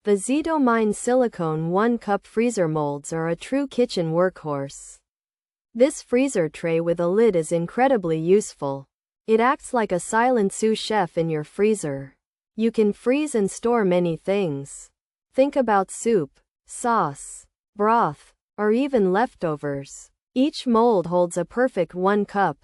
The Ztomine Silicone 1-cup freezer molds are a true kitchen workhorse. This freezer tray with a lid is incredibly useful. It acts like a silent sous chef in your freezer. You can freeze and store many things. Think about soup, sauce, broth, or even leftovers. Each mold holds a perfect 1 cup.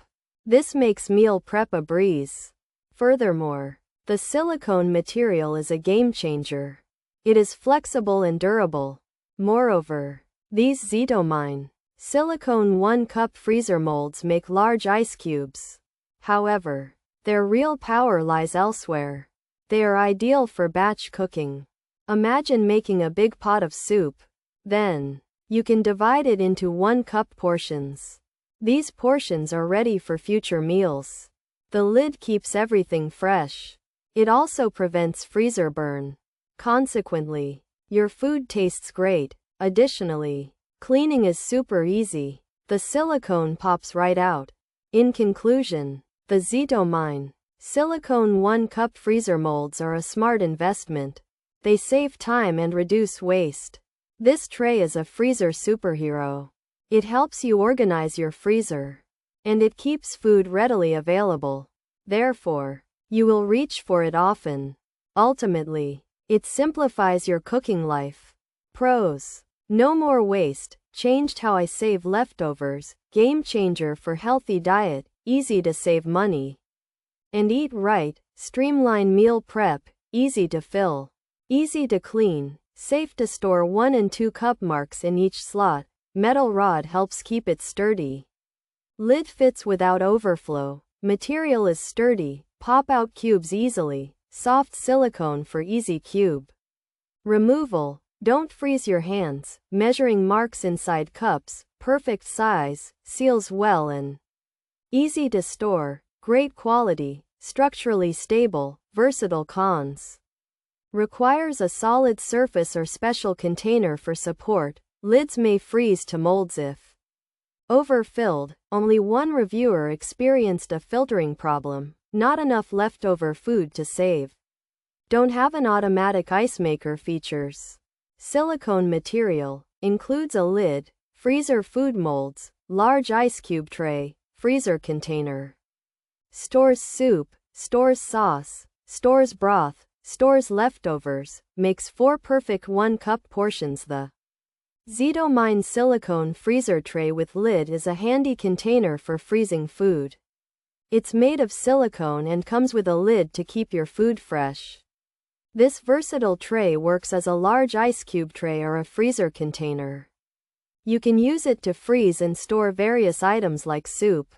This makes meal prep a breeze. Furthermore, the silicone material is a game changer. It is flexible and durable. Moreover, these Ztomine Silicone 1-cup freezer molds make large ice cubes. However, their real power lies elsewhere. They are ideal for batch cooking. Imagine making a big pot of soup. Then, you can divide it into 1-cup portions. These portions are ready for future meals. The lid keeps everything fresh. It also prevents freezer burn. Consequently, your food tastes great. Additionally, cleaning is super easy. The silicone pops right out. In conclusion, the Ztomine Silicone 1-cup freezer molds are a smart investment. They save time and reduce waste. This tray is a freezer superhero. It helps you organize your freezer. And it keeps food readily available. Therefore, you will reach for it often. Ultimately, it simplifies your cooking life. Pros: no more waste, changed how I save leftovers, game changer for healthy diet, easy to save money and eat right, streamline meal prep, easy to fill, easy to clean, safe to store 1 and 2 cup marks in each slot, metal rod helps keep it sturdy. Lid fits without overflow, material is sturdy, pop out cubes easily. Soft silicone for easy cube removal. Don't freeze your hands. Measuring marks inside cups, perfect size, seals well and easy to store, great quality, structurally stable, versatile. Cons: requires a solid surface or special container for support. Lids may freeze to molds if overfilled. Only one reviewer experienced a filtering problem. Not enough leftover food to save. Don't have an automatic ice maker. Features: silicone material, includes a lid, freezer food molds, large ice cube tray, freezer container. Stores soup, stores sauce, stores broth, stores leftovers, makes 4 perfect 1-cup portions. The Ztomine silicone freezer tray with lid is a handy container for freezing food. It's made of silicone and comes with a lid to keep your food fresh. This versatile tray works as a large ice cube tray or a freezer container. You can use it to freeze and store various items like soup,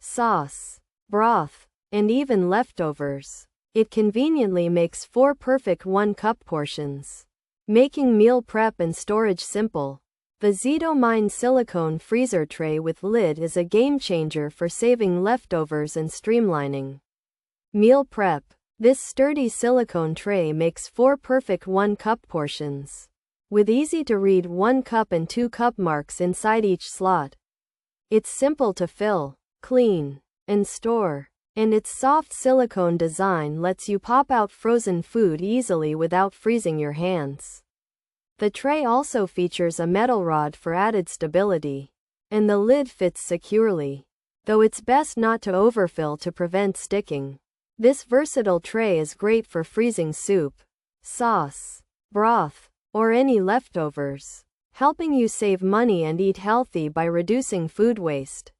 sauce, broth, and even leftovers. It conveniently makes 4 perfect 1-cup portions, making meal prep and storage simple. The Ztomine silicone freezer tray with lid is a game changer for saving leftovers and streamlining meal prep. This sturdy silicone tray makes 4 perfect 1-cup portions, with easy to read 1 cup and 2 cup marks inside each slot. It's simple to fill, clean, and store, and its soft silicone design lets you pop out frozen food easily without freezing your hands. The tray also features a metal rod for added stability, and the lid fits securely, though it's best not to overfill to prevent sticking. This versatile tray is great for freezing soup, sauce, broth, or any leftovers, helping you save money and eat healthy by reducing food waste.